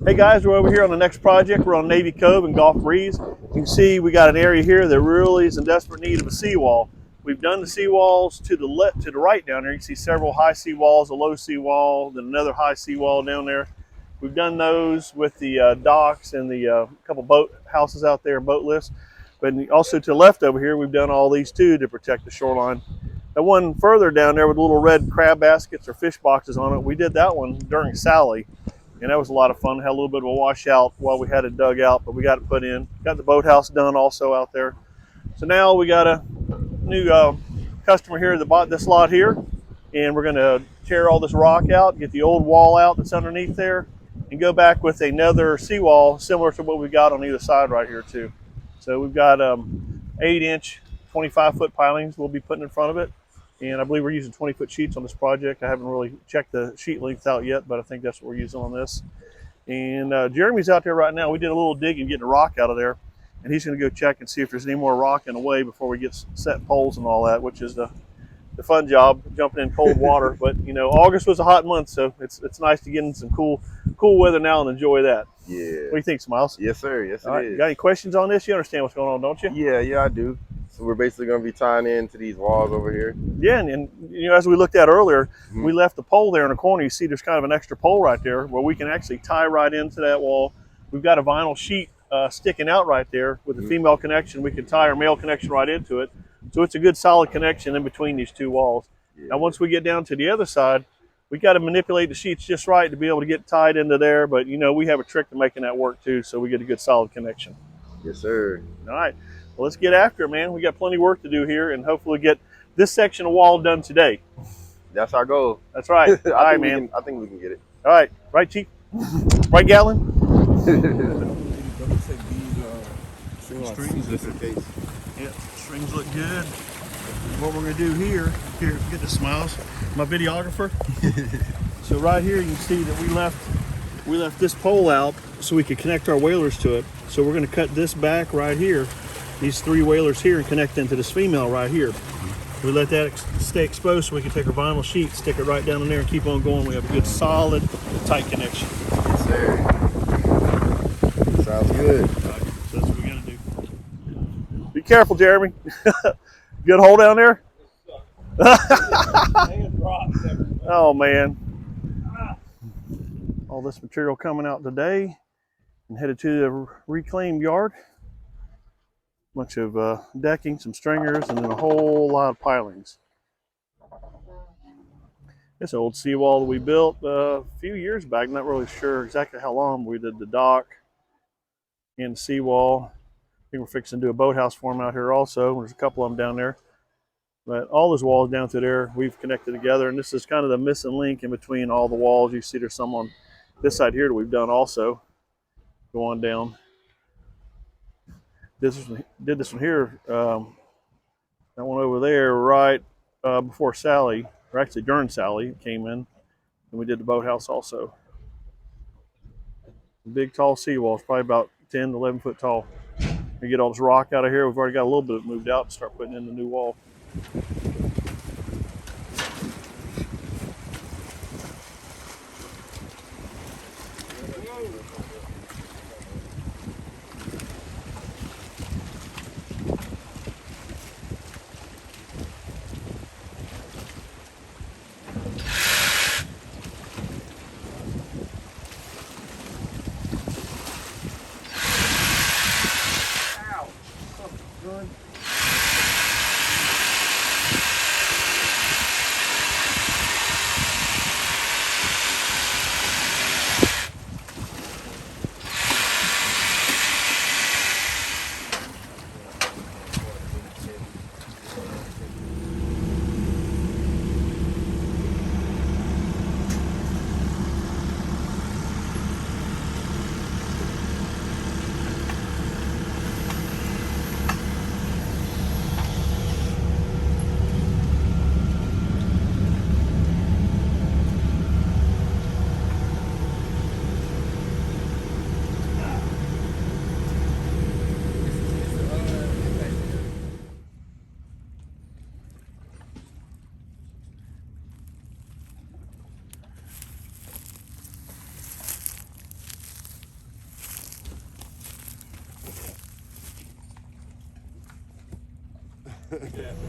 Hey guys, we're over here on the next project. We're on Navy Cove in Gulf Breeze. You can see we got an area here that really is in desperate need of a seawall. We've done the seawalls to the left, to the right down there. You can see several high seawalls, a low seawall, then another high seawall down there. We've done those with the docks and the couple boat houses out there, boat lifts. But also to the left over here, we've done all these too to protect the shoreline. The one further down there with little red crab baskets or fish boxes on it, we did that one during Sally. And that was a lot of fun. Had a little bit of a washout while we had it dug out, but we got it put in. Got the boathouse done also out there. So now we got a new customer here that bought this lot here, and we're going to tear all this rock out, get the old wall out that's underneath there, and go back with another seawall similar to what we got on either side right here too. So we've got 8-inch, 25-foot pilings we'll be putting in front of it. And I believe we're using 20-foot sheets on this project. I haven't really checked the sheet length out yet, but I think that's what we're using on this. And Jeremy's out there right now. We did a little digging, getting the rock out of there. And he's going to go check and see if there's any more rock in the way before we get set poles and all that, which is the fun job, jumping in cold water. But, you know, August was a hot month, so it's nice to get in some cool weather now and enjoy that. Yeah. What do you think, Smiles? Yes, sir. Yes, all right, it is. Got any questions on this? You understand what's going on, don't you? Yeah, I do. So we're basically going to be tying into these walls over here. Yeah, and you know, as we looked at earlier, we left the pole there in the corner. You see there's kind of an extra pole right there where we can actually tie right into that wall. We've got a vinyl sheet sticking out right there with the female connection. We can tie our male connection right into it. So it's a good solid connection in between these two walls. Yeah. Now once we get down to the other side, we got to manipulate the sheets just right to be able to get tied into there. But you know, we have a trick to making that work too, so we get a good solid connection. Yes, sir. All right. Well, let's get after it, man. We got plenty of work to do here, and hopefully get this section of wall done today. That's our goal. That's right. All right, man. I think we can get it. All right. Right, Chief? Right, Gatlin? Strings, just in case. Yeah, strings look good. What we're going to do here, get the Smiles, my videographer. So right here, you can see that we left this pole out so we could connect our whalers to it. So we're going to cut this back right here, these 3 whalers here, and connect into this female right here. We let that stay exposed so we can take our vinyl sheet, stick it right down in there, and keep on going. We have a good, solid, tight connection. Yes, sir. Sounds good. All right, so that's what we're going to do. Be careful, Jeremy. Good hole down there? Oh, man. All this material coming out today and headed to the reclaimed yard. Bunch of decking, some stringers, and then a whole lot of pilings. This old seawall that we built a few years back. Not really sure exactly how long. We did the dock and the seawall. I think we're fixing to do a boathouse for them out here also. There's a couple of them down there. But all those walls down through there, we've connected together. And this is kind of the missing link in between all the walls. You see there's some on this side here that we've done also. Go on down. Did this one here, that one over there right before Sally, or actually during Sally came in, and we did the boathouse also. Big tall seawalls, probably about 10 to 11 foot tall. We get all this rock out of here. We've already got a little bit of it moved out to start putting in the new wall.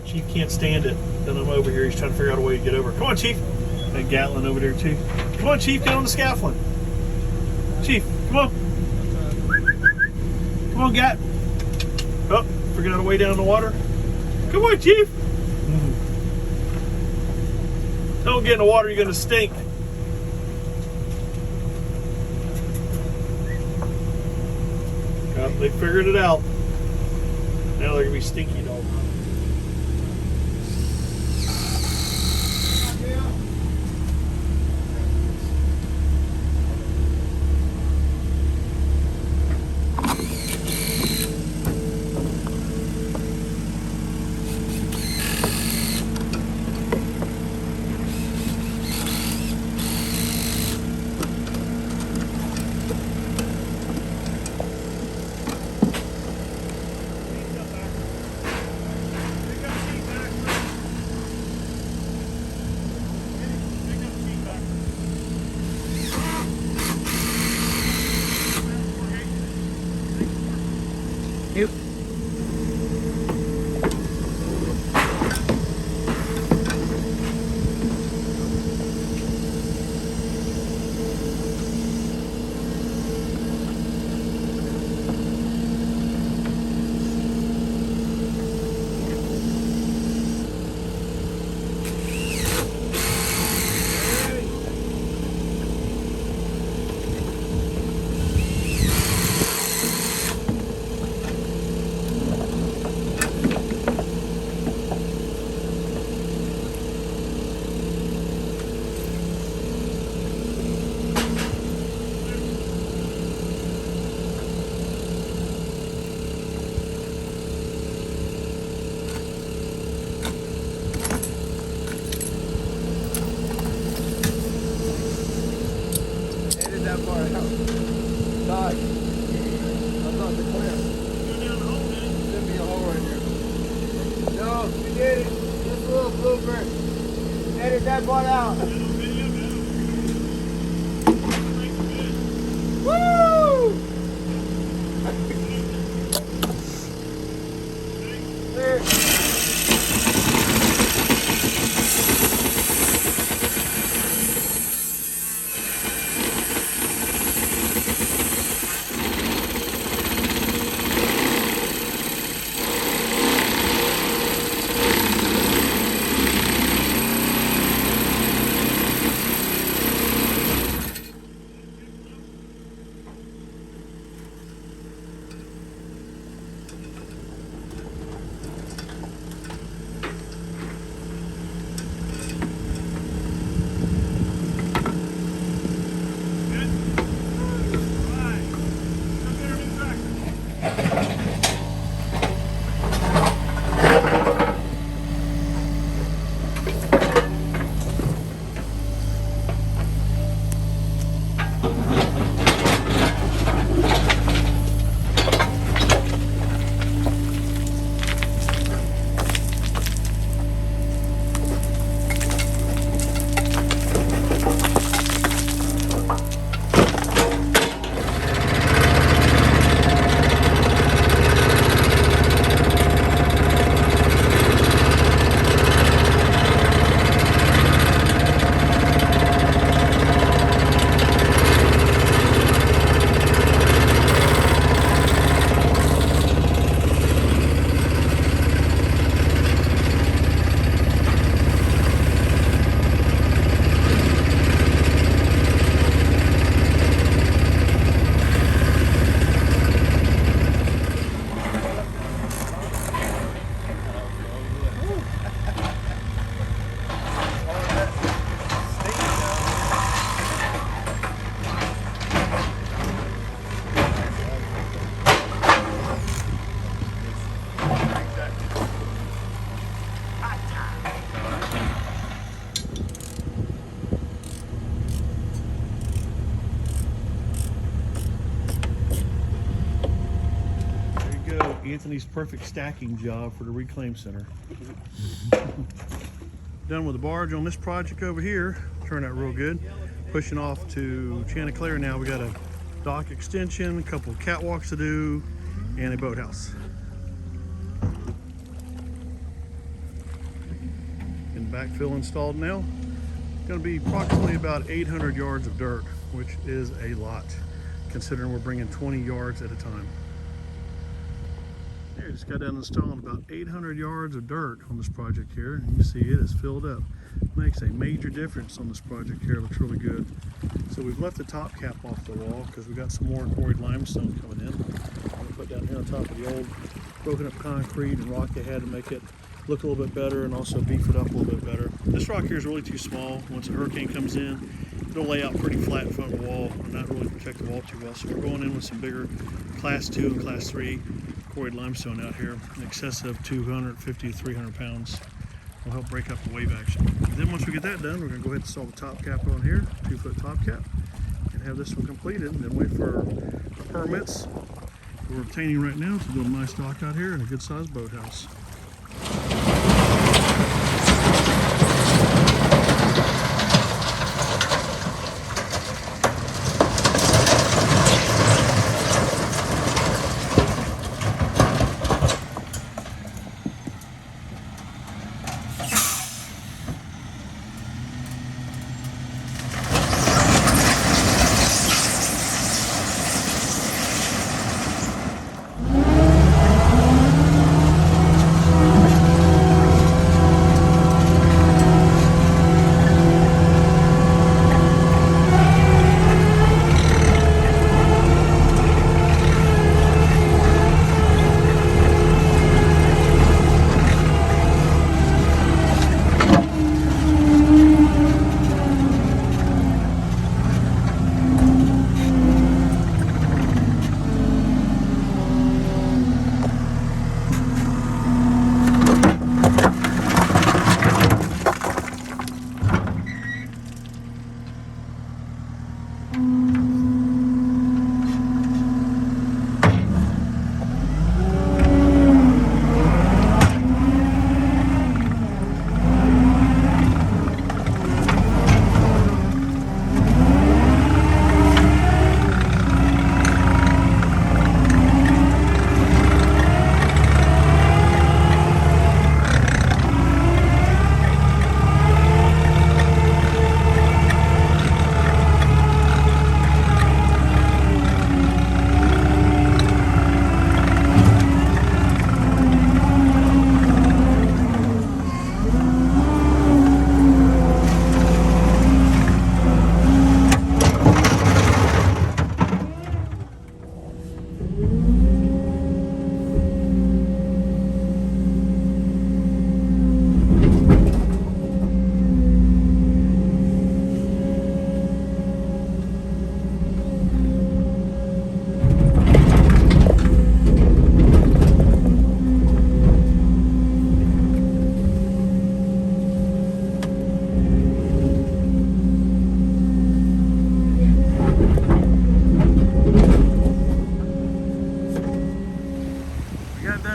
Chief can't stand it. Then I'm over here. He's trying to figure out a way to get over. Come on, Chief. And Gatlin over there too. Come on, Chief. Get on the scaffolding. Chief, come on. Come on, Gat. Oh, figured out a way down the water. Come on, Chief. Don't get in the water. You're going to stink. They figured it out. Now they're gonna be stinky dog. Edit that part out. Woo! Anthony's perfect stacking job for the reclaim center. Done with the barge on this project over here. Turned out real good. Pushing off to Chanticleer now. We got a dock extension, a couple of catwalks to do, and a boathouse. backfill installed now. Going to be approximately about 800 yards of dirt, which is a lot considering we're bringing 20 yards at a time. Here, just got done installing about 800 yards of dirt on this project here, and you can see it is filled up. Makes a major difference on this project here. It looks really good. So we've left the top cap off the wall because we got some more quarried limestone coming in. I'm going to put down here on top of the old broken up concrete and rock they had to make it look a little bit better and also beef it up a little bit better. This rock here is really too small. Once a hurricane comes in, it'll lay out pretty flat in front of the wall and not really protect the wall too well. So we're going in with some bigger class 2 and class 3 quarried limestone out here in excess of 250 to 300 pounds. Will help break up the wave action. And then once we get that done, we're going to go ahead and install the top cap on here, 2-foot top cap, and have this one completed, and then wait for our permits we're obtaining right now to build a nice dock out here and a good sized boathouse.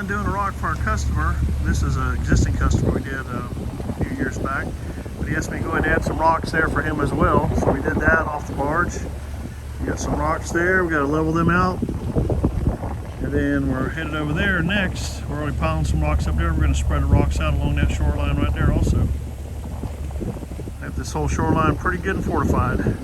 Doing a rock for our customer. This is an existing customer we did a few years back, but he asked me to go ahead and add some rocks there for him as well, so we did that off the barge. We got some rocks there, we got to level them out, and then we're headed over there next. We're already piling some rocks up there. We're going to spread the rocks out along that shoreline right there also. Have this whole shoreline pretty good and fortified.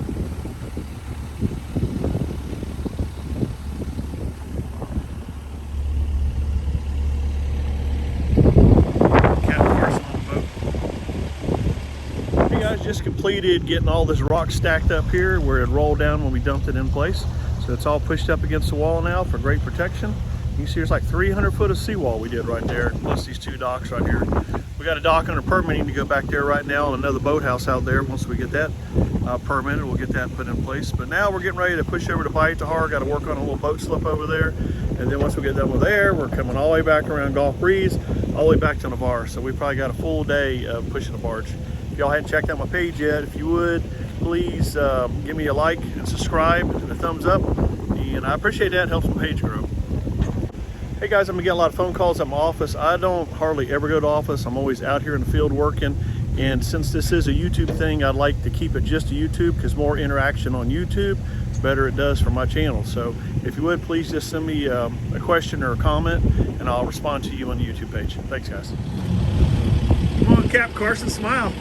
Just completed getting all this rock stacked up here where it rolled down when we dumped it in place. So it's all pushed up against the wall now for great protection. You can see there's like 300 foot of seawall we did right there, plus these 2 docks right here. We got a dock under permitting to go back there right now and another boathouse out there. Once we get that permitted, we'll get that put in place. But now we're getting ready to push over to Bahia. Got to work on a little boat slip over there. And then once we get done with there, we're coming all the way back around Gulf Breeze, all the way back to Navarre. So we probably got a full day of pushing the barge. If y'all hadn't checked out my page yet, if you would, please give me a like and subscribe and a thumbs up. And I appreciate that. It helps my page grow. Hey guys, I'm gonna get a lot of phone calls at my office. I don't hardly ever go to office. I'm always out here in the field working. And since this is a YouTube thing, I'd like to keep it just to YouTube because more interaction on YouTube, the better it does for my channel. So if you would, please just send me a question or a comment and I'll respond to you on the YouTube page. Thanks guys. Come on, Cap Carson, smile.